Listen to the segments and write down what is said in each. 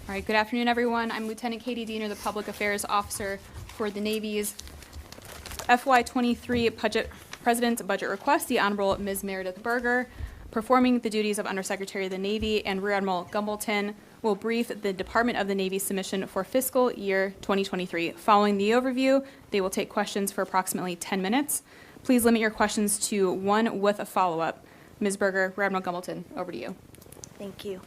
All right, good afternoon, everyone. I'm Lieutenant Katie Diener, the Public Affairs Officer for the Navy's FY23 President's Budget Request. The Honorable Ms. Meredith Berger, performing the duties of Undersecretary of the Navy, and Rear Admiral Gumbleton will brief the Department of the Navy's submission for fiscal year 2023. Following the overview, they will take questions for approximately 10 minutes. Please limit your questions to one with a follow-up. Ms. Berger, Rear Admiral Gumbleton, over to you. Thank you.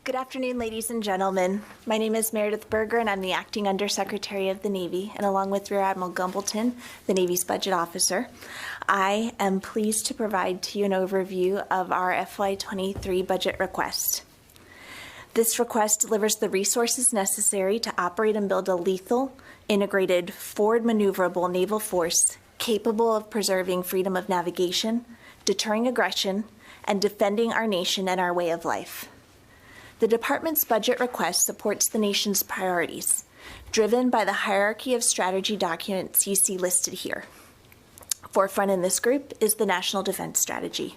Good afternoon, ladies and gentlemen. My name is Meredith Berger, and I'm the Acting Undersecretary of the Navy, and along with Rear Admiral Gumbleton, the Navy's Budget Officer, I am pleased to provide to you an overview of our FY23 budget request. This request delivers the resources necessary to operate and build a lethal, integrated, forward maneuverable naval force capable of preserving freedom of navigation, deterring aggression, and defending our nation and our way of life. The Department's budget request supports the nation's priorities, driven by the hierarchy of strategy documents you see listed here. Forefront in this group is the National Defense Strategy.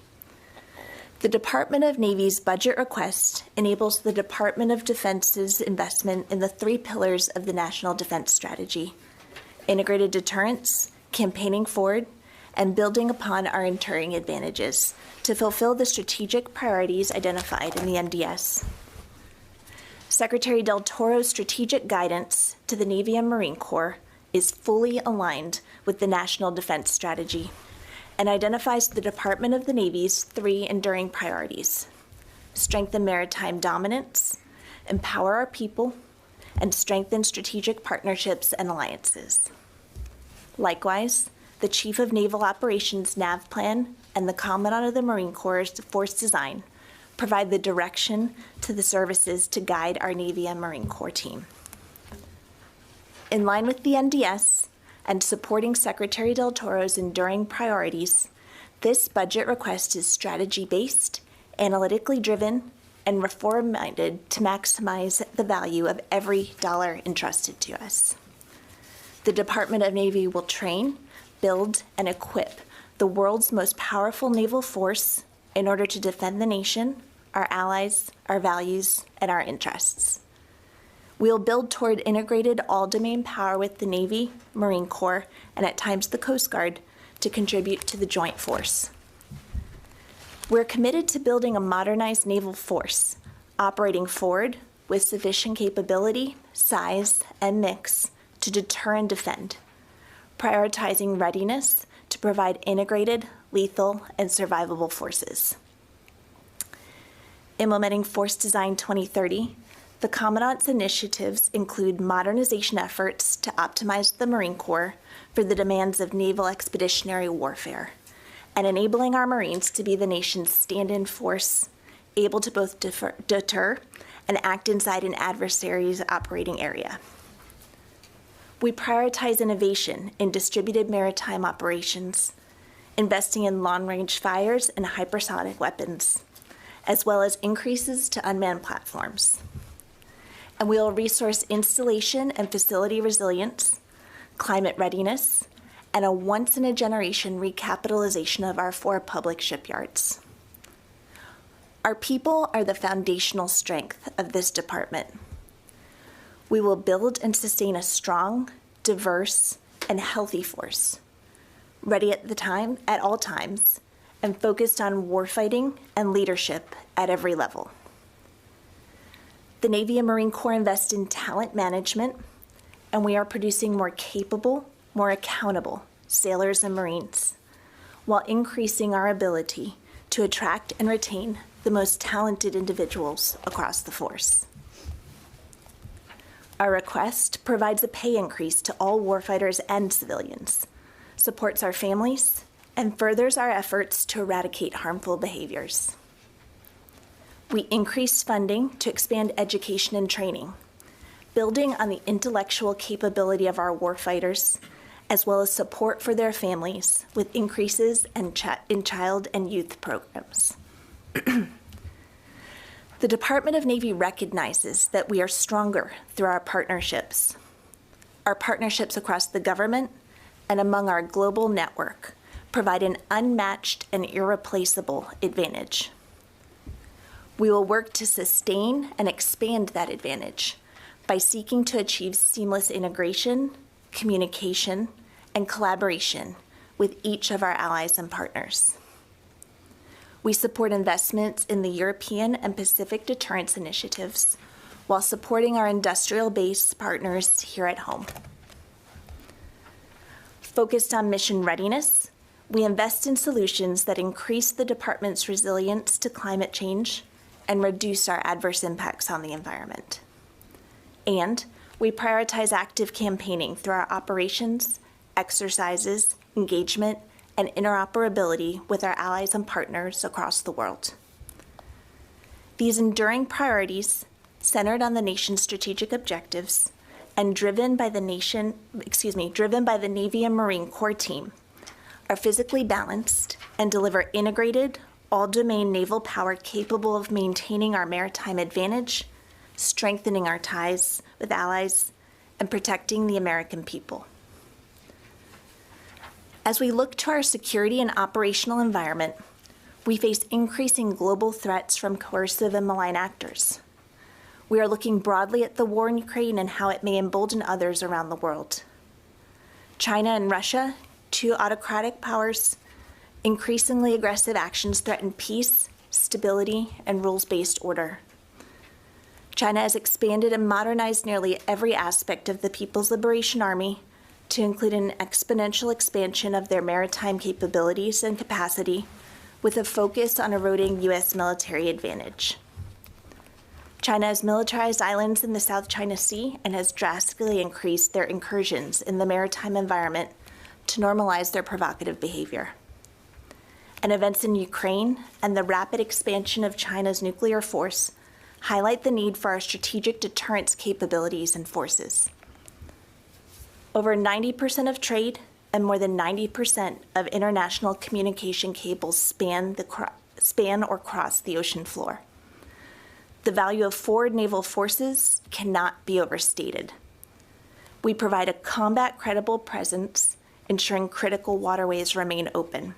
The Department of Navy's budget request enables the Department of Defense's investment in the three pillars of the National Defense Strategy: integrated deterrence, campaigning forward, and building upon our enduring advantages to fulfill the strategic priorities identified in the NDS. Secretary Del Toro's strategic guidance to the Navy and Marine Corps is fully aligned with the National Defense Strategy and identifies the Department of the Navy's three enduring priorities: strengthen maritime dominance, empower our people, and strengthen strategic partnerships and alliances. Likewise, the Chief of Naval Operations NAV Plan and the Commandant of the Marine Corps' Force Design provide the direction to the services to guide our Navy and Marine Corps team. In line with the NDS and supporting Secretary Del Toro's enduring priorities, this budget request is strategy-based, analytically driven, and reform-minded to maximize the value of every dollar entrusted to us. The Department of Navy will train, build, and equip the world's most powerful naval force in order to defend the nation, our allies, our values, and our interests. We'll build toward integrated all-domain power with the Navy, Marine Corps, and at times the Coast Guard to contribute to the joint force. We're committed to building a modernized naval force, operating forward with sufficient capability, size, and mix to deter and defend, prioritizing readiness to provide integrated, lethal, and survivable forces. Implementing Force Design 2030, the Commandant's initiatives include modernization efforts to optimize the Marine Corps for the demands of naval expeditionary warfare, and enabling our Marines to be the nation's stand-in force, able to both deter and act inside an adversary's operating area. We prioritize innovation in distributed maritime operations, investing in long-range fires and hypersonic weapons, as well as increases to unmanned platforms. And we will resource installation and facility resilience, climate readiness, and a once-in-a-generation recapitalization of our 4 public shipyards. Our people are the foundational strength of this department. We will build and sustain a strong, diverse, and healthy force, ready at all times, and focused on warfighting and leadership at every level. The Navy and Marine Corps invest in talent management, and we are producing more capable, more accountable sailors and Marines, while increasing our ability to attract and retain the most talented individuals across the force. Our request provides a pay increase to all warfighters and civilians, supports our families, and furthers our efforts to eradicate harmful behaviors. We increased funding to expand education and training, building on the intellectual capability of our warfighters, as well as support for their families with increases in child and youth programs. The Department of Navy recognizes that we are stronger through our partnerships. Our partnerships across the government and among our global network provide an unmatched and irreplaceable advantage. We will work to sustain and expand that advantage by seeking to achieve seamless integration, communication, and collaboration with each of our allies and partners. We support investments in the European and Pacific deterrence initiatives while supporting our industrial base partners here at home. Focused on mission readiness, we invest in solutions that increase the department's resilience to climate change and reduce our adverse impacts on the environment. And we prioritize active campaigning through our operations, exercises, engagement, and interoperability with our allies and partners across the world. These enduring priorities, centered on the nation's strategic objectives and driven by the Navy and Marine Corps team, are physically balanced and deliver integrated, all-domain naval power capable of maintaining our maritime advantage, strengthening our ties with allies, and protecting the American people. As we look to our security and operational environment, we face increasing global threats from coercive and malign actors. We are looking broadly at the war in Ukraine and how it may embolden others around the world. China and Russia, two autocratic powers, increasingly aggressive actions threaten peace, stability, and rules-based order. China has expanded and modernized nearly every aspect of the People's Liberation Army to include an exponential expansion of their maritime capabilities and capacity with a focus on eroding U.S. military advantage. China has militarized islands in the South China Sea and has drastically increased their incursions in the maritime environment to normalize their provocative behavior. And events in Ukraine and the rapid expansion of China's nuclear force highlight the need for our strategic deterrence capabilities and forces. Over 90% of trade and more than 90% of international communication cables span or cross the ocean floor. The value of forward naval forces cannot be overstated. We provide a combat-credible presence, ensuring critical waterways remain open.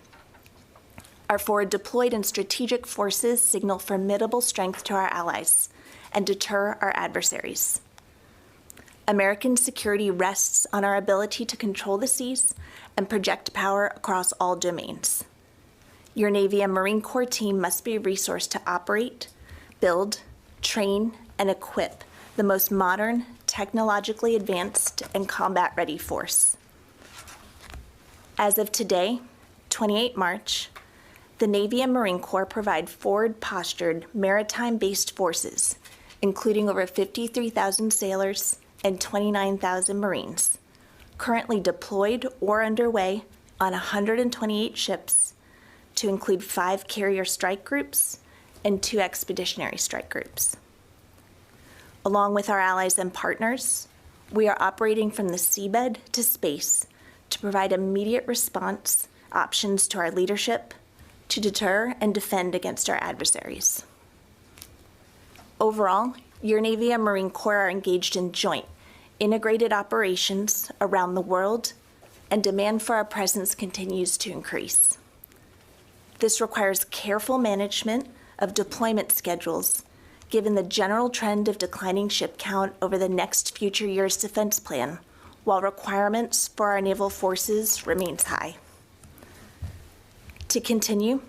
Our forward deployed and strategic forces signal formidable strength to our allies and deter our adversaries. American security rests on our ability to control the seas and project power across all domains. Your Navy and Marine Corps team must be resourced to operate, build, train, and equip the most modern, technologically advanced, and combat-ready force. As of today, 28 March, the Navy and Marine Corps provide forward-postured, maritime-based forces, including over 53,000 sailors and 29,000 Marines, currently deployed or underway on 128 ships, to include 5 carrier strike groups and 2 expeditionary strike groups. Along with our allies and partners, we are operating from the seabed to space to provide immediate response options to our leadership to deter and defend against our adversaries. Overall, your Navy and Marine Corps are engaged in joint, integrated operations around the world, and demand for our presence continues to increase. This requires careful management of deployment schedules, given the general trend of declining ship count over the next future year's defense plan, while requirements for our naval forces remains high. To continue,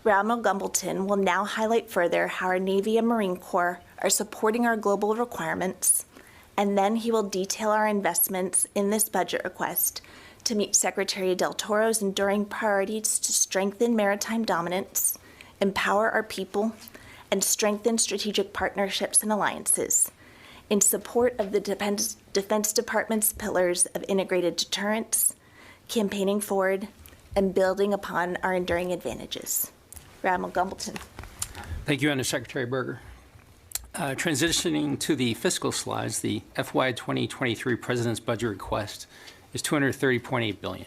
Rear Admiral Gumbleton will now highlight further how our Navy and Marine Corps are supporting our global requirements, and then he will detail our investments in this budget request to meet Secretary Del Toro's enduring priorities to strengthen maritime dominance, empower our people, and strengthen strategic partnerships and alliances in support of the Defense Department's pillars of integrated deterrence, campaigning forward, and building upon our enduring advantages. Rear Admiral Gumbleton. Thank you, Undersecretary Berger. Transitioning to the fiscal slides, the FY23 President's budget request is $230.8 billion.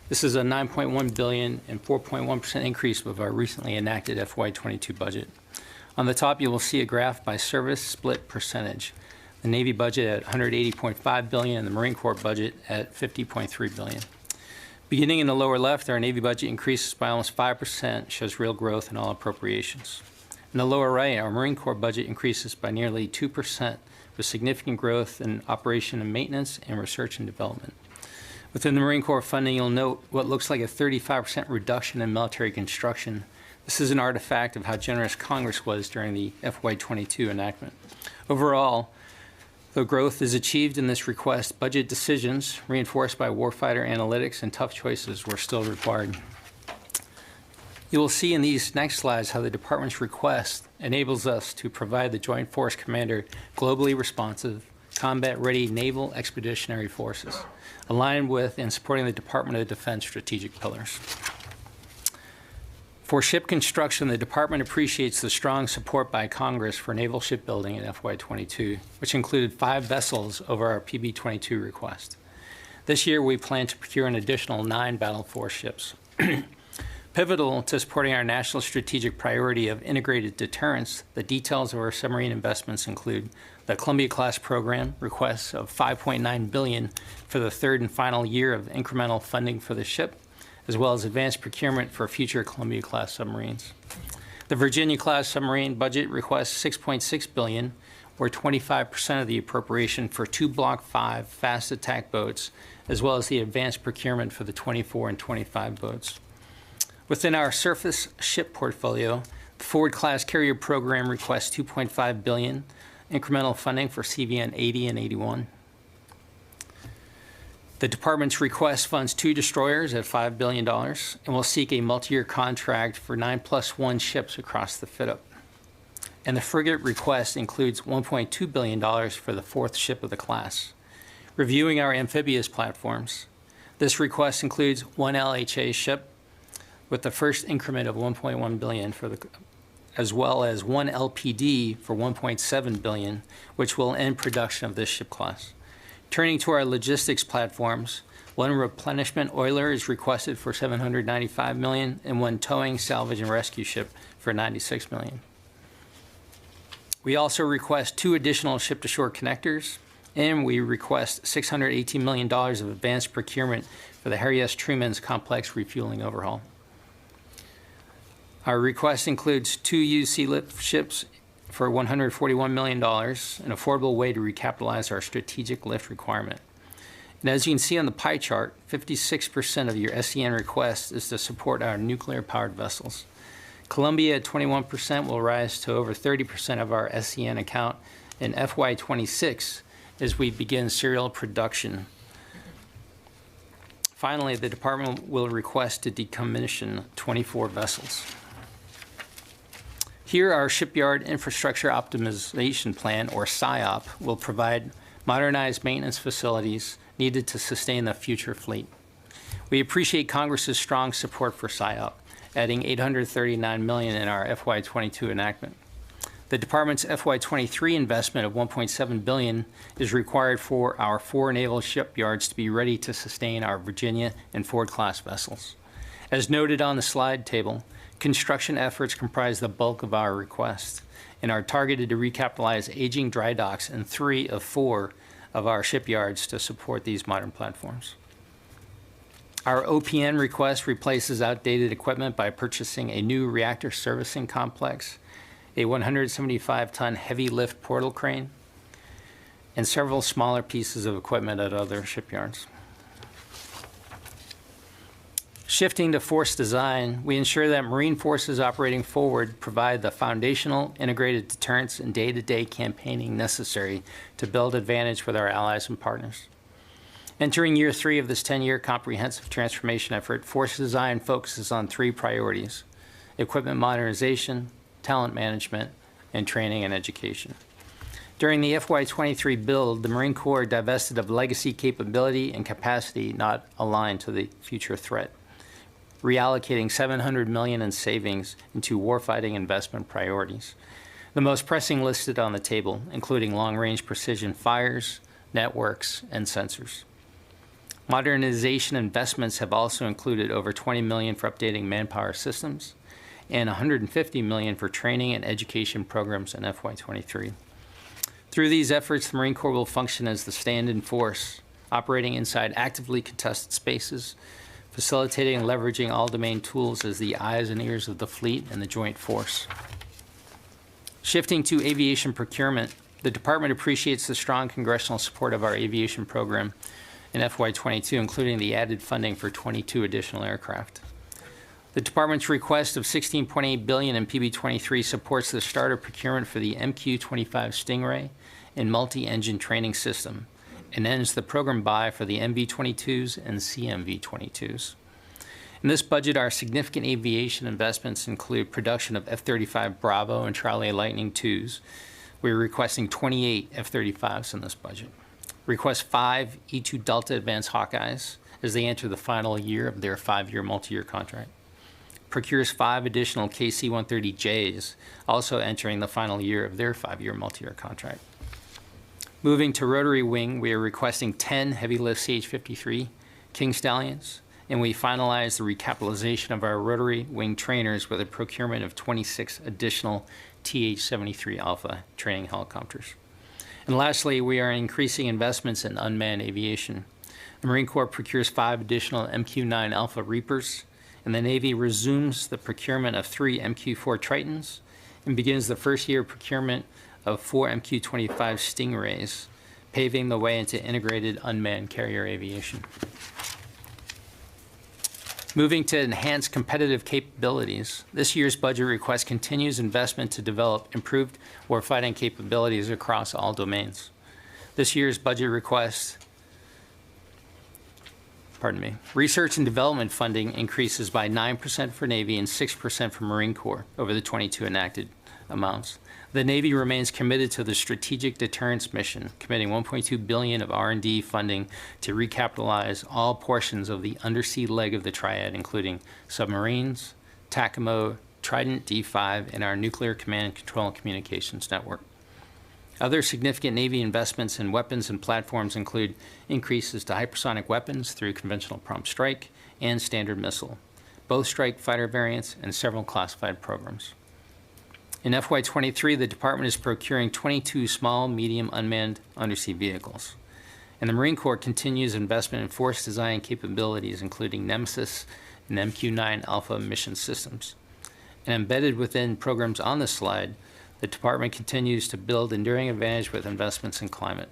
This is a $9.1 billion and 4.1% increase of our recently enacted FY22 budget. On the top, you will see a graph by service split percentage. The Navy budget at $180.5 billion and the Marine Corps budget at $50.3 billion. Beginning in the lower left, our Navy budget increases by almost 5%, shows real growth in all appropriations. In the lower right, our Marine Corps budget increases by nearly 2%, with significant growth in operation and maintenance and research and development. Within the Marine Corps funding, you'll note what looks like a 35% reduction in military construction. This is an artifact of how generous Congress was during the FY22 enactment. Overall, though growth is achieved in this request, budget decisions reinforced by warfighter analytics and tough choices were still required. You will see in these next slides how the Department's request enables us to provide the Joint Force Commander globally responsive, combat-ready naval expeditionary forces, aligned with and supporting the Department of Defense strategic pillars. For ship construction, the Department appreciates the strong support by Congress for naval shipbuilding in FY22, which included 5 vessels over our PB22 request. This year, we plan to procure an additional 9 Battle Force ships. Pivotal to supporting our national strategic priority of integrated deterrence, the details of our submarine investments include the Columbia-class program requests of $5.9 billion for the third and final year of incremental funding for the ship, as well as advanced procurement for future Columbia-class submarines. The Virginia-class submarine budget requests $6.6 billion, or 25% of the appropriation for 2 Block 5 fast attack boats, as well as the advanced procurement for the 24 and 25 boats. Within our surface ship portfolio, the Ford-class carrier program requests $2.5 billion, incremental funding for CVN 80 and 81. The Department's request funds 2 destroyers at $5 billion and will seek a multi-year contract for 9+1 ships across the fit-up. And the frigate request includes $1.2 billion for the 4th ship of the class. Reviewing our amphibious platforms, this request includes 1 LHA ship with the first increment of $1.1 billion as well as 1 LPD for $1.7 billion, which will end production of this ship class. Turning to our logistics platforms, 1 replenishment oiler is requested for $795 million and 1 towing, salvage, and rescue ship for $96 million. We also request 2 additional ship-to-shore connectors, and we request $618 million of advanced procurement for the Harry S. Truman's complex refueling overhaul. Our request includes 2 used sea lift ships for $141 million, an affordable way to recapitalize our strategic lift requirement. And as you can see on the pie chart, 56% of your SCN request is to support our nuclear-powered vessels. Columbia at 21% will rise to over 30% of our SCN account in FY26 as we begin serial production. Finally, the Department will request to decommission 24 vessels. Here, our Shipyard Infrastructure Optimization Plan, or SIOP, will provide modernized maintenance facilities needed to sustain the future fleet. We appreciate Congress's strong support for SIOP, adding $839 million in our FY22 enactment. The Department's FY23 investment of $1.7 billion is required for our 4 naval shipyards to be ready to sustain our Virginia and Ford-class vessels. As noted on the slide table, construction efforts comprise the bulk of our request and are targeted to recapitalize aging dry docks in 3 of 4 of our shipyards to support these modern platforms. Our OPN request replaces outdated equipment by purchasing a new reactor servicing complex, a 175-ton heavy lift portal crane, and several smaller pieces of equipment at other shipyards. Shifting to force design, we ensure that Marine forces operating forward provide the foundational integrated deterrence and day-to-day campaigning necessary to build advantage with our allies and partners. Entering year 3 of this 10-year comprehensive transformation effort, force design focuses on 3 priorities: equipment modernization, talent management, and training and education. During the FY23 build, the Marine Corps divested of legacy capability and capacity not aligned to the future threat, reallocating $700 million in savings into warfighting investment priorities. The most pressing listed on the table, including long-range precision fires, networks, and sensors. Modernization investments have also included over $20 million for updating manpower systems and $150 million for training and education programs in FY23. Through these efforts, the Marine Corps will function as the stand-in force, operating inside actively contested spaces, facilitating and leveraging all domain tools as the eyes and ears of the fleet and the joint force. Shifting to aviation procurement, the department appreciates the strong congressional support of our aviation program in FY22, including the added funding for 22 additional aircraft. The department's request of $16.8 billion in PB23 supports the start of procurement for the MQ-25 Stingray and multi-engine training system, and ends the program buy for the MV-22s and CMV-22s. In this budget, our significant aviation investments include production of F-35 Bravo and Charlie Lightning IIs. We're requesting 28 F-35s in this budget. Request 5 E-2 Delta Advanced Hawkeyes as they enter the final year of their 5-year multi-year contract. Procures 5 additional KC-130Js, also entering the final year of their 5-year multi-year contract. Moving to rotary wing, we are requesting 10 heavy lift CH-53 King Stallions, and we finalized the recapitalization of our rotary wing trainers with a procurement of 26 additional TH-73 Alpha training helicopters. And lastly, we are increasing investments in unmanned aviation. The Marine Corps procures 5 additional MQ-9 Alpha Reapers, and the Navy resumes the procurement of 3 MQ-4 Tritons and begins the first year procurement of 4 MQ-25 Stingrays, paving the way into integrated unmanned carrier aviation. Moving to enhanced competitive capabilities, this year's budget request continues investment to develop improved warfighting capabilities across all domains. This year's budget request, research and development funding increases by 9% for Navy and 6% for Marine Corps over the 22 enacted amounts. The Navy remains committed to the strategic deterrence mission, committing $1.2 billion of R&D funding to recapitalize all portions of the undersea leg of the triad, including submarines, TACAMO, Trident D5, and our nuclear command and control and communications network. Other significant Navy investments in weapons and platforms include increases to hypersonic weapons through conventional prompt strike and standard missile, both strike fighter variants, and several classified programs. In FY23, the department is procuring 22 small, medium unmanned undersea vehicles. And the Marine Corps continues investment in force design capabilities, including Nemesis and MQ-9 Alpha mission systems. And embedded within programs on this slide, the department continues to build enduring advantage with investments in climate.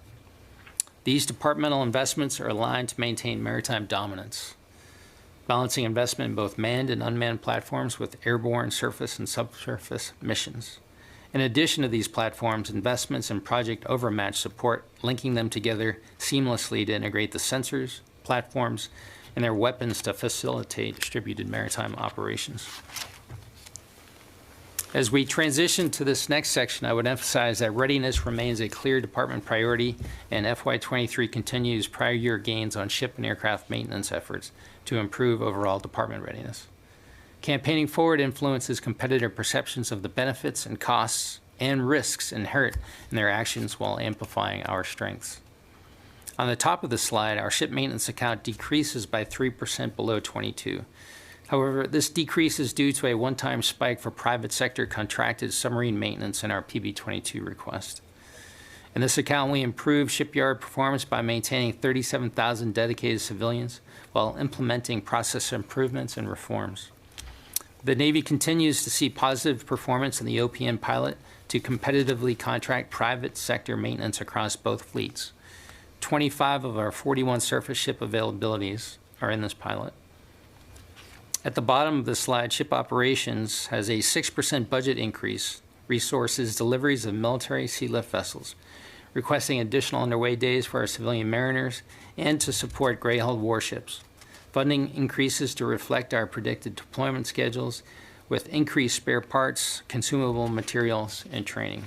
These departmental investments are aligned to maintain maritime dominance, balancing investment in both manned and unmanned platforms with airborne, surface, and subsurface missions. In addition to these platforms, investments in project overmatch support, linking them together seamlessly to integrate the sensors, platforms, and their weapons to facilitate distributed maritime operations. As we transition to this next section, I would emphasize that readiness remains a clear department priority, and FY23 continues prior year gains on ship and aircraft maintenance efforts to improve overall department readiness. Campaigning forward influences competitor perceptions of the benefits and costs and risks inherent in their actions while amplifying our strengths. On the top of the slide, our ship maintenance account decreases by 3% below 22. However, this decrease is due to a one-time spike for private sector contracted submarine maintenance in our PB22 request. In this account, we improved shipyard performance by maintaining 37,000 dedicated civilians while implementing process improvements and reforms. The Navy continues to see positive performance in the OPM pilot to competitively contract private sector maintenance across both fleets. 25 of our 41 surface ship availabilities are in this pilot. At the bottom of the slide, ship operations has a 6% budget increase, resources deliveries of military sea lift vessels, requesting additional underway days for our civilian mariners, and to support gray-hulled warships. Funding increases to reflect our predicted deployment schedules with increased spare parts, consumable materials, and training.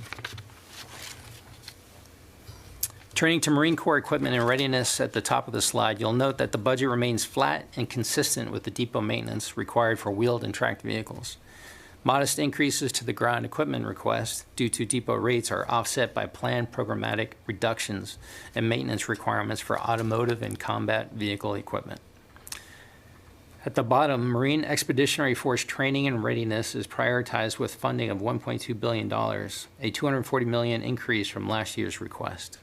Turning to Marine Corps equipment and readiness at the top of the slide, you'll note that the budget remains flat and consistent with the depot maintenance required for wheeled and tracked vehicles. Modest increases to the ground equipment request due to depot rates are offset by planned programmatic reductions in maintenance requirements for automotive and combat vehicle equipment. At the bottom, Marine Expeditionary Force training and readiness is prioritized with funding of $1.2 billion, a $240 million increase from last year's request.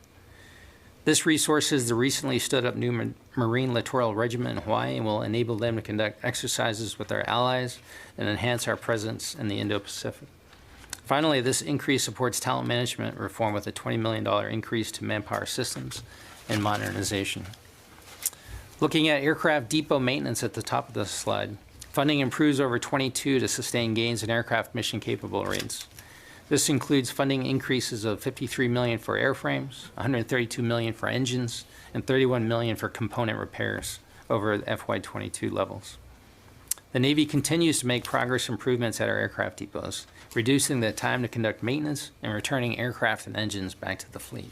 This resources the recently stood up new Marine Littoral Regiment in Hawaii and will enable them to conduct exercises with our allies and enhance our presence in the Indo-Pacific. Finally, this increase supports talent management reform with a $20 million increase to manpower systems and modernization. Looking at aircraft depot maintenance at the top of the slide, funding improves over 22 to sustain gains in aircraft mission capable rates. This includes funding increases of $53 million for airframes, $132 million for engines, and $31 million for component repairs over FY22 levels. The Navy continues to make progress improvements at our aircraft depots, reducing the time to conduct maintenance and returning aircraft and engines back to the fleet.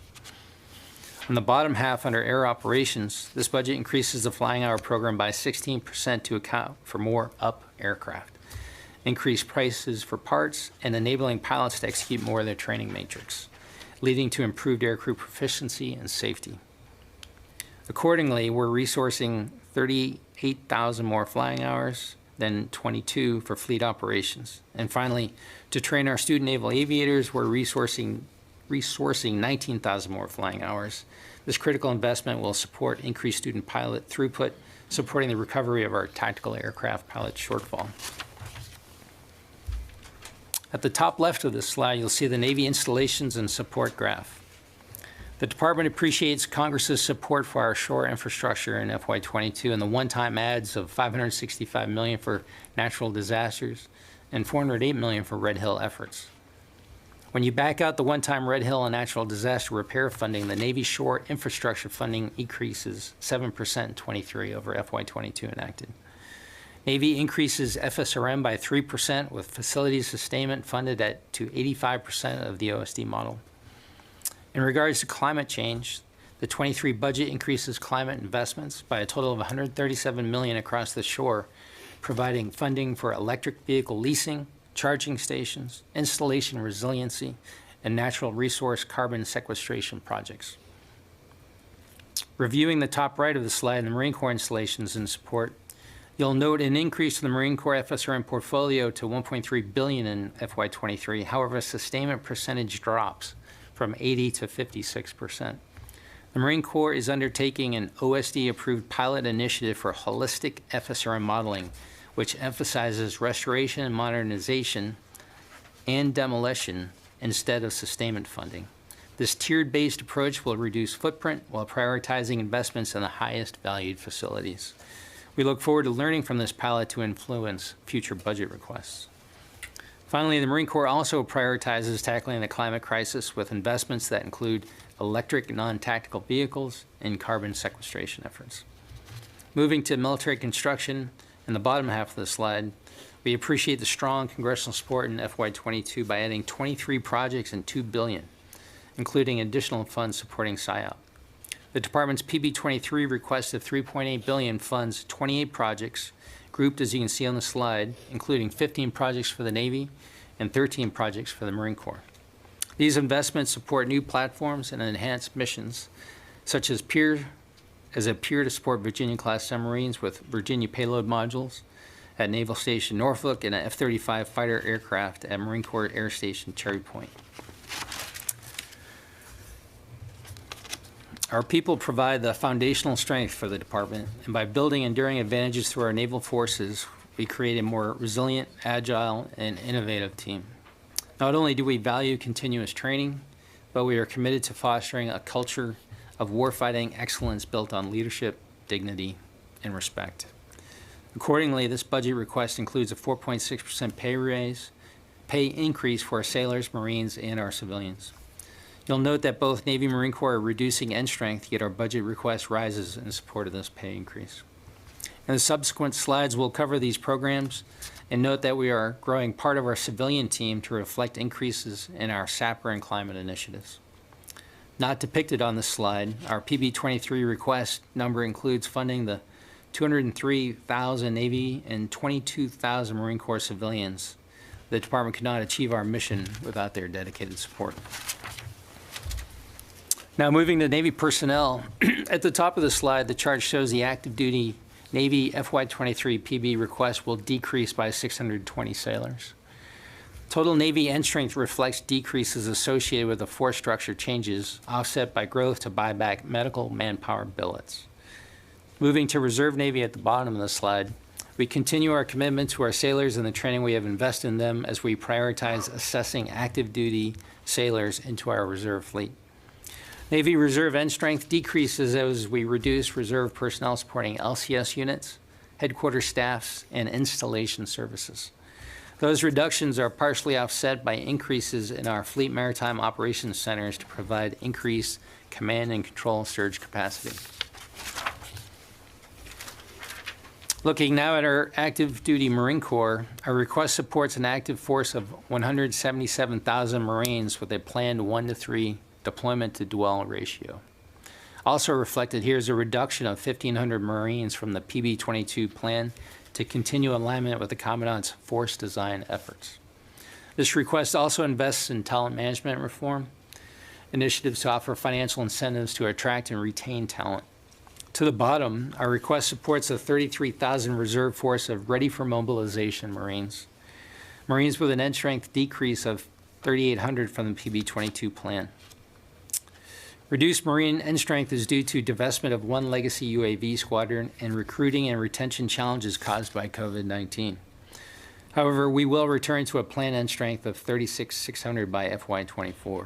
On the bottom half under Air Operations, this budget increases the flying hour program by 16% to account for more UP aircraft, increased prices for parts, and enabling pilots to execute more of their training matrix, leading to improved aircrew proficiency and safety. Accordingly, we're resourcing 38,000 more flying hours than 22 for fleet operations. And finally, to train our student naval aviators, we're resourcing 19,000 more flying hours. This critical investment will support increased student pilot throughput, supporting the recovery of our tactical aircraft pilot shortfall. At the top left of this slide, you'll see the Navy installations and support graph. The Department appreciates Congress's support for our shore infrastructure in FY22 and the one-time adds of $565 million for natural disasters and $408 million for Red Hill efforts. When you back out the one-time Red Hill and natural disaster repair funding, the Navy shore infrastructure funding increases 7% in 23 over FY22 enacted. Navy increases FSRM by 3% with facilities sustainment funded to 85% of the OSD model. In regards to climate change, the 23 budget increases climate investments by a total of $137 million across the shore, providing funding for electric vehicle leasing, charging stations, installation resiliency, and natural resource carbon sequestration projects. Reviewing the top right of the slide, the Marine Corps installations in support, you'll note an increase in the Marine Corps FSRM portfolio to $1.3 billion in FY23. However, sustainment percentage drops from 80 to 56%. The Marine Corps is undertaking an OSD-approved pilot initiative for holistic FSRM modeling, which emphasizes restoration and modernization and demolition instead of sustainment funding. This tiered-based approach will reduce footprint while prioritizing investments in the highest valued facilities. We look forward to learning from this pilot to influence future budget requests. Finally, the Marine Corps also prioritizes tackling the climate crisis with investments that include electric non-tactical vehicles and carbon sequestration efforts. Moving to military construction, in the bottom half of the slide, we appreciate the strong congressional support in FY22 by adding 23 projects and $2 billion, including additional funds supporting SIOP. The Department's PB23 request of $3.8 billion funds 28 projects, grouped as you can see on the slide, including 15 projects for the Navy and 13 projects for the Marine Corps. These investments support new platforms and enhanced missions, such as a pier to support Virginia-class submarines with Virginia payload modules at Naval Station Norfolk and an F-35 fighter aircraft at Marine Corps Air Station Cherry Point. Our people provide the foundational strength for the Department, and by building enduring advantages through our naval forces, we create a more resilient, agile, and innovative team. Not only do we value continuous training, but we are committed to fostering a culture of warfighting excellence built on leadership, dignity, and respect. Accordingly, this budget request includes a 4.6% pay increase for our sailors, Marines, and our civilians. You'll note that both Navy and Marine Corps are reducing end strength, yet our budget request rises in support of this pay increase. In the subsequent slides, we'll cover these programs and note that we are growing part of our civilian team to reflect increases in our SAPR and climate initiatives. Not depicted on this slide, our PB23 request number includes funding the 203,000 Navy and 22,000 Marine Corps civilians. The Department could not achieve our mission without their dedicated support. Now moving to Navy personnel, at the top of the slide, the chart shows the active duty Navy FY23 PB request will decrease by 620 sailors. Total Navy end strength reflects decreases associated with the force structure changes, offset by growth to buy back medical manpower billets. Moving to Reserve Navy at the bottom of the slide, We continue our commitment to our sailors and the training we have invested in them as we prioritize assessing active duty sailors into our reserve fleet. Navy reserve end strength decreases as we reduce reserve personnel supporting LCS units, headquarters staffs, and installation services. Those reductions are partially offset by increases in our Fleet Maritime Operations Centers to provide increased command and control surge capacity. Looking now at our active duty Marine Corps, our request supports an active force of 177,000 Marines with a planned 1-to-3 deployment to dwell ratio. Also reflected here is a reduction of 1,500 Marines from the PB-22 plan to continue alignment with the Commandant's force design efforts. This request also invests in talent management reform, initiatives to offer financial incentives to attract and retain talent. To the bottom, our request supports a 33,000 reserve force of ready for mobilization Marines. Marines with an end strength decrease of 3,800 from the PB-22 plan. Reduced Marine end strength is due to divestment of one legacy UAV squadron and recruiting and retention challenges caused by COVID-19. However, we will return to a planned end strength of 36,600 by FY24.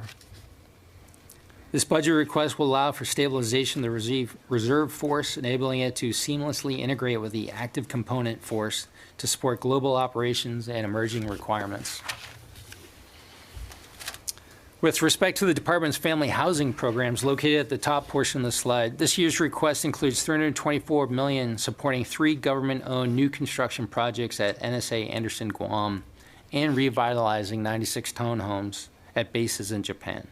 This budget request will allow for stabilization of the reserve force, enabling it to seamlessly integrate with the active component force to support global operations and emerging requirements. With respect to the Department's family housing programs located at the top portion of the slide, this year's request includes $324 million supporting 3 government-owned new construction projects at NSA Anderson, Guam, and revitalizing 96 townhomes at bases in Japan.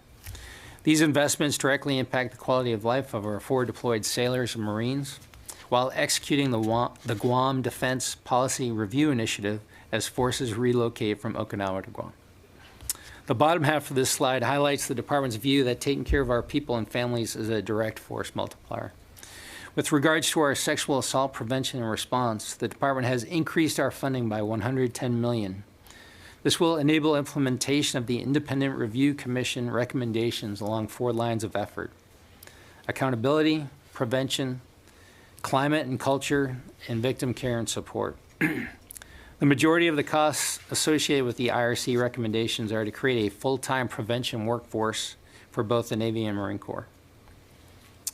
These investments directly impact the quality of life of our forward deployed sailors and Marines, while executing the Guam Defense Policy Review Initiative as forces relocate from Okinawa to Guam. The bottom half of this slide highlights the Department's view that taking care of our people and families is a direct force multiplier. With regards to our sexual assault prevention and response, the Department has increased our funding by $110 million. This will enable implementation of the Independent Review Commission recommendations along 4 lines of effort: accountability, prevention, climate and culture, and victim care and support. The majority of the costs associated with the IRC recommendations are to create a full-time prevention workforce for both the Navy and Marine Corps.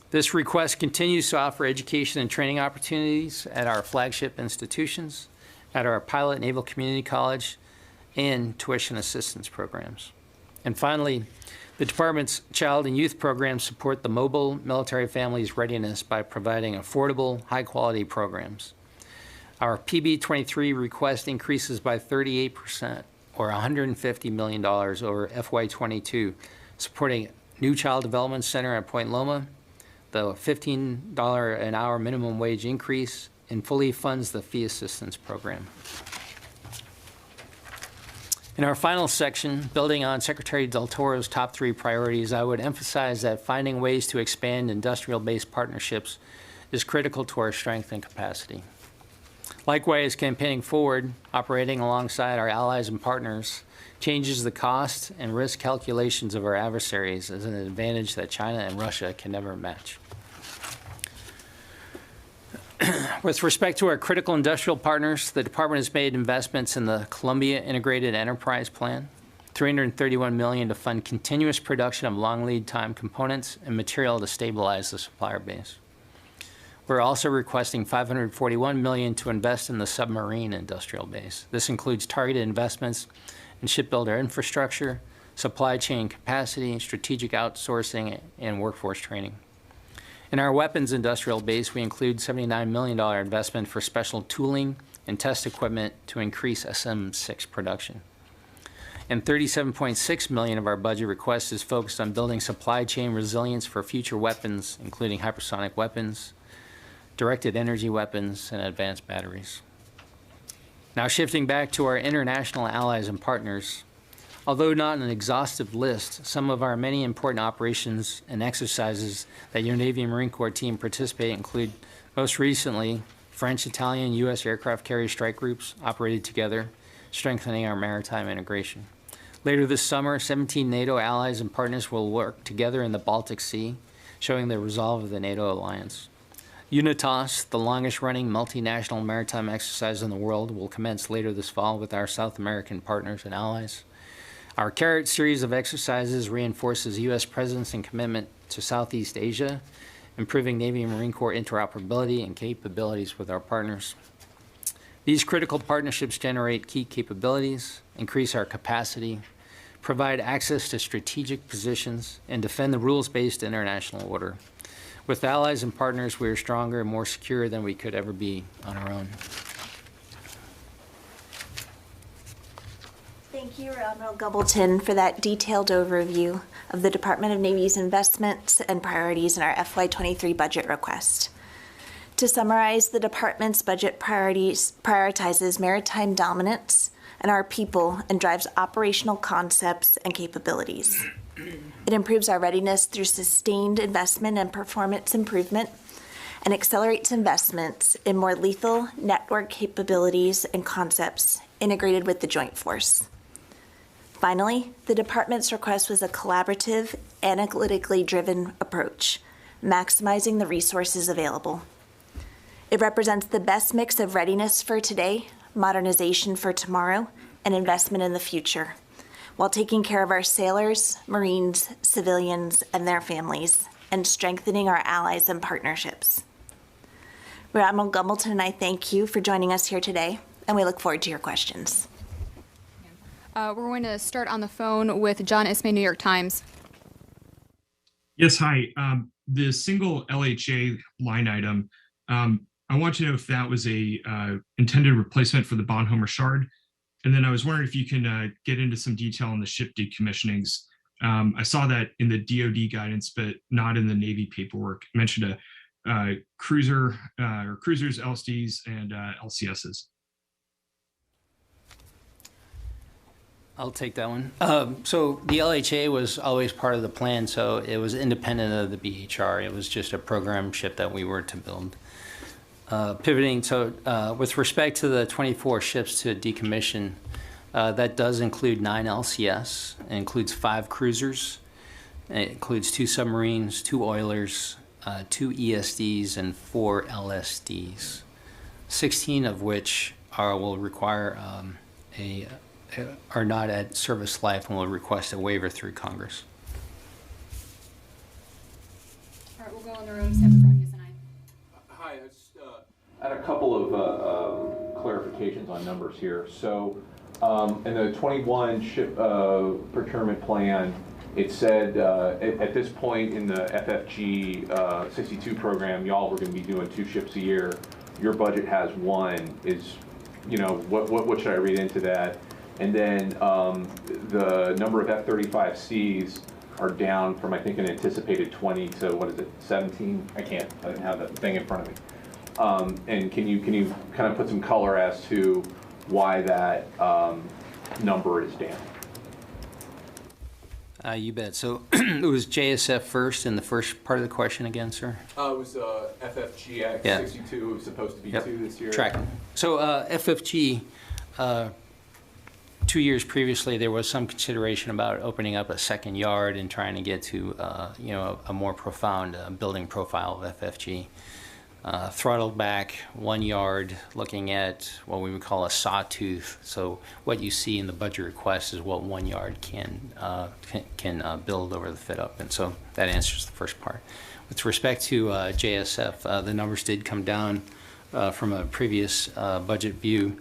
This request continues to offer education and training opportunities at our flagship institutions, at our pilot Naval Community College, and tuition assistance programs. And finally, the Department's child and youth programs support the mobile military family's readiness by providing affordable, high-quality programs. Our PB-23 request increases by 38%, or $150 million over FY22, supporting new child development center at Point Loma, the $15 an hour minimum wage increase, and fully funds the fee assistance program. In our final section, building on Secretary Del Toro's top 3 priorities, I would emphasize that finding ways to expand industrial-based partnerships is critical to our strength and capacity. Likewise, campaigning forward, operating alongside our allies and partners, changes the cost and risk calculations of our adversaries as an advantage that China and Russia can never match. With respect to our critical industrial partners, the Department has made investments in the Columbia Integrated Enterprise Plan, $331 million to fund continuous production of long lead time components and material to stabilize the supplier base. We're also requesting $541 million to invest in the submarine industrial base. This includes targeted investments in shipbuilder infrastructure, supply chain capacity, strategic outsourcing, and workforce training. In our weapons industrial base, we include $79 million investment for special tooling and test equipment to increase SM-6 production. And $37.6 million of our budget request is focused on building supply chain resilience for future weapons, including hypersonic weapons, directed energy weapons, and advanced batteries. Now shifting back to our international allies and partners, although not an exhaustive list, some of our many important operations and exercises that your Navy and Marine Corps team participate include, most recently, French, Italian, U.S. aircraft carrier strike groups operated together, strengthening our maritime integration. Later this summer, 17 NATO allies and partners will work together in the Baltic Sea, showing the resolve of the NATO alliance. UNITAS, the longest-running multinational maritime exercise in the world, will commence later this fall with our South American partners and allies. Our CARROT series of exercises reinforces U.S. presence and commitment to Southeast Asia, improving Navy and Marine Corps interoperability and capabilities with our partners. These critical partnerships generate key capabilities, increase our capacity, provide access to strategic positions, and defend the rules-based international order. With allies and partners, we are stronger and more secure than we could ever be on our own. Thank you, Admiral Gumbleton, for that detailed overview of the Department of Navy's investments and priorities in our FY23 budget request. To summarize, the department's budget priorities prioritizes maritime dominance and our people and drives operational concepts and capabilities. It improves our readiness through sustained investment and performance improvement and accelerates investments in more lethal network capabilities and concepts integrated with the Joint Force. Finally, the department's request was a collaborative, analytically driven approach, maximizing the resources available. It represents the best mix of readiness for today, modernization for tomorrow, and investment in the future, while taking care of our sailors, Marines, civilians, and their families, and strengthening our allies and partnerships. Rear Admiral Gumbleton and I thank you for joining us here today, and we look forward to your questions. We're going to start on the phone with John Ismay, New York Times. Yes, hi. The single LHA line item, I want to know if that was a intended replacement for the Bonhoeffer Shard. And then I was wondering if you can get into some detail on the ship decommissionings. I saw that in the DOD guidance, but not in the Navy paperwork. It mentioned a cruiser or cruisers, LSDs, and LCSs. I'll take that one. So the LHA was always part of the plan, so it was independent of the BHR. It was just a program ship that we were to build. Pivoting, so with respect to the 24 ships to decommission, that does include 9 LCS. It includes 5 cruisers. It includes 2 submarines, 2 oilers, 2 ESDs, and 4 LSDs. 16 of which will require are not at service life and will request a waiver through Congress. All right, we'll go in the room. San and I. Hi, I just had a couple of clarifications on numbers here. So in the 21 ship procurement plan, it said at this point in the FFG 62 program, y'all were going to be doing 2 ships a year. Your budget has 1. Is, you know, what should I read into that? And then the number of F-35Cs are down from, I think, an anticipated 20 to, what is it, 17? I didn't have that thing in front of me. And can you kind of put some color as to why that number is down? You bet. So it was JSF first in the first part of the question again, sir? It was FFGX 62. It was supposed to be 2 this year. Tracking. So FFG, 2 years previously, there was some consideration about opening up a second yard and trying to get to you know, a more profound building profile of FFG. Throttled back 1 yard, looking at what we would call a sawtooth. So what you see in the budget request is what 1 yard can build over the fit up, and so that answers the first part. With respect to JSF, the numbers did come down from a previous budget view,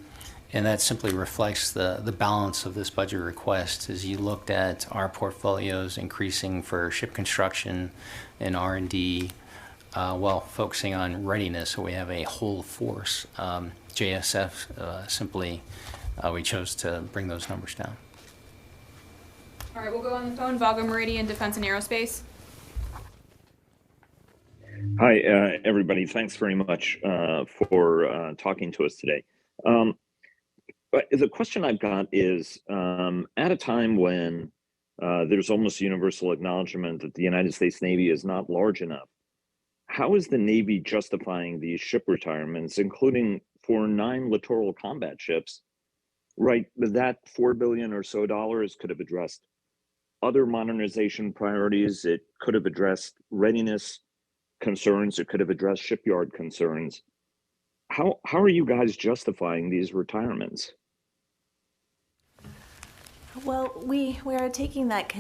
and that simply reflects the balance of this budget request as you looked at our portfolios increasing for ship construction and R&D, while focusing on readiness, so we have a whole force. JSF, simply, we chose to bring those numbers down. All right, we'll go on the phone. Vago Meridian, Defense and Aerospace. Hi, everybody. Thanks very much for talking to us today. But the question I've got is, at a time when there's almost universal acknowledgement that the United States Navy is not large enough, how is the Navy justifying these ship retirements, including for 9 littoral combat ships, right? That $4 billion or so could have addressed other modernization priorities. It could have addressed readiness concerns. It could have addressed shipyard concerns. How are you guys justifying these retirements? Well, we are taking that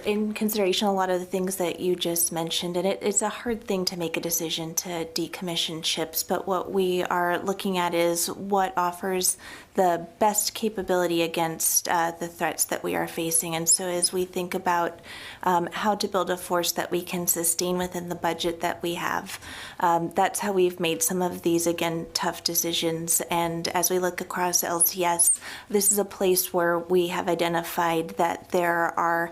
in consideration a lot of the things that you just mentioned, and it's a hard thing to make a decision to decommission ships, but what we are looking at is what offers the best capability against the threats that we are facing. And so as we think about how to build a force that we can sustain within the budget that we have, that's how we've made some of these, again, tough decisions. And as we look across LCS, this is a place where we have identified that there are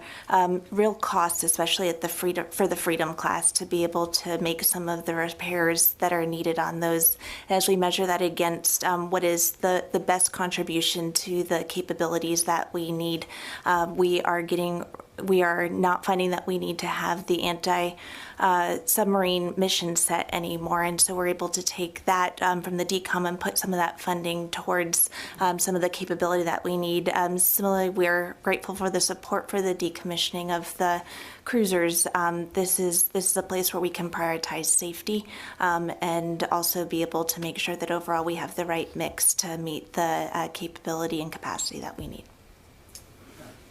real costs, especially at the Freedom class, to be able to make some of the repairs that are needed on those. As we measure that against what is the best contribution to the capabilities that we need, we are not finding that we need to have the anti-submarine mission set anymore. And so we're able to take that from the DCOM and put some of that funding towards some of the capability that we need. Similarly, we're grateful for the support for the decommissioning of the cruisers. This is a place where we can prioritize safety and also be able to make sure that overall we have the right mix to meet the capability and capacity that we need.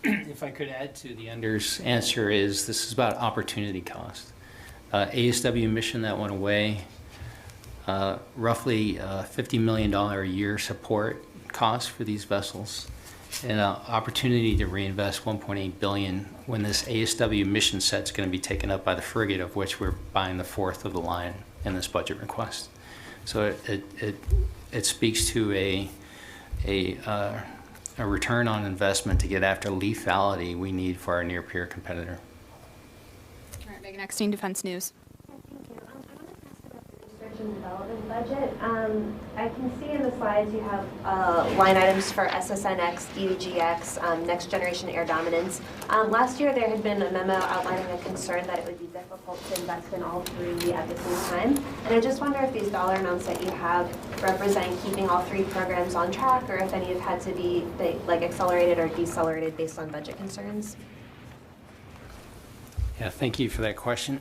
If I could add to the Under's answer, is this is about opportunity cost. ASW mission that went away, roughly $50 million a year support cost for these vessels, and an opportunity to reinvest $1.8 billion when this ASW mission set is going to be taken up by the frigate, of which we're buying the fourth of the line in this budget request. So it speaks to a return on investment to get after lethality we need for our near-peer competitor. All right, Megan Eckstein, Defense News. Research and development budget. I can see in the slides you have line items for SSNX, DDGX, Next Generation Air Dominance. Last year there had been a memo outlining a concern that it would be difficult to invest in all three at the same time. And I just wonder if these dollar amounts that you have represent keeping all three programs on track, or if any have had to be like accelerated or decelerated based on budget concerns. Yeah, thank you for that question.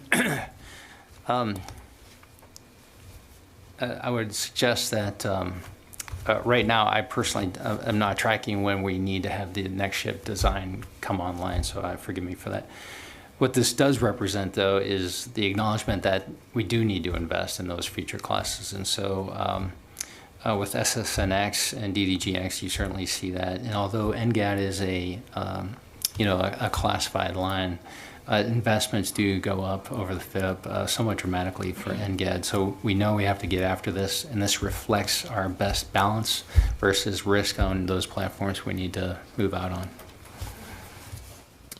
I would suggest that right now I personally am not tracking when we need to have the next ship design come online, so forgive me for that. What this does represent, though, is the acknowledgement that we do need to invest in those future classes. And so with SSNX and DDGX, you certainly see that. And although NGAD is a classified line, investments do go up over the FIP somewhat dramatically for NGAD. So we know we have to get after this, and this reflects our best balance versus risk on those platforms we need to move out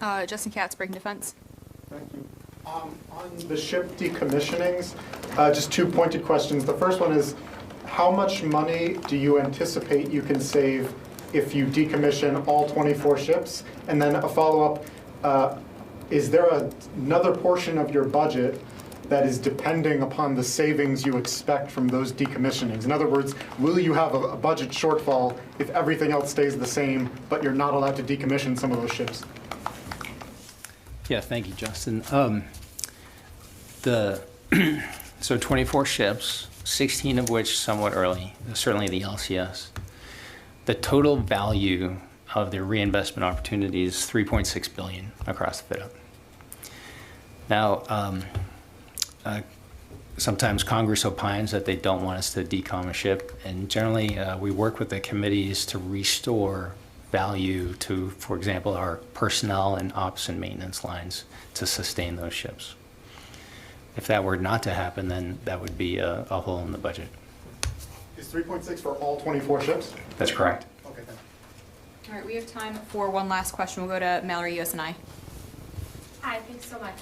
on. Justin Katz, Breaking Defense. Thank you. On the ship decommissionings, just two pointed questions. The first one is, how much money do you anticipate you can save if you decommission all 24 ships? And then a follow-up, is there another portion of your budget that is depending upon the savings you expect from those decommissionings? In other words, will you have a budget shortfall if everything else stays the same, but you're not allowed to decommission some of those ships? Yeah, thank you, Justin. So 24 ships, 16 of which somewhat early, certainly the LCS. The total value of the reinvestment opportunities is $3.6 billion across the FIDUP. Now, sometimes Congress opines that they don't want us to decom a ship, and generally we work with the committees to restore value to, for example, our personnel and ops and maintenance lines to sustain those ships. If that were not to happen, then that would be a hole in the budget. Is 3.6 for all 24 ships? That's correct. Okay, thanks. All right, we have time for one last question. We'll go to Mallory, USNI. Hi, thanks so much.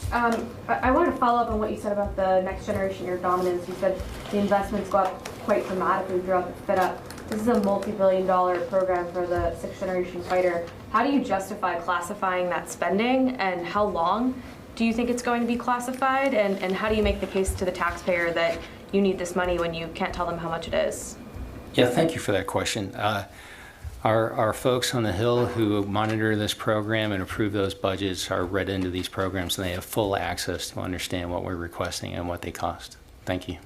I wanted to follow up on what you said about the Next Generation Air Dominance. You said the investments go up quite dramatically throughout the FIDUP. This is a multi-billion-dollar program for the 6th generation fighter. How do you justify classifying that spending, and how long do you think it's going to be classified, and how do you make the case to the taxpayer that you need this money when you can't tell them how much it is? Yeah, thank you for that question. Our folks on the Hill who monitor this program and approve those budgets are read into these programs, and they have full access to understand what we're requesting and what they cost. Thank you.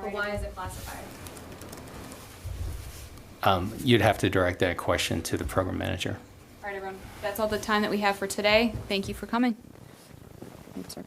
But why is it classified? You'd have to direct that question to the program manager. All right, everyone. That's all the time that we have for today. Thank you for coming. Thanks, sir.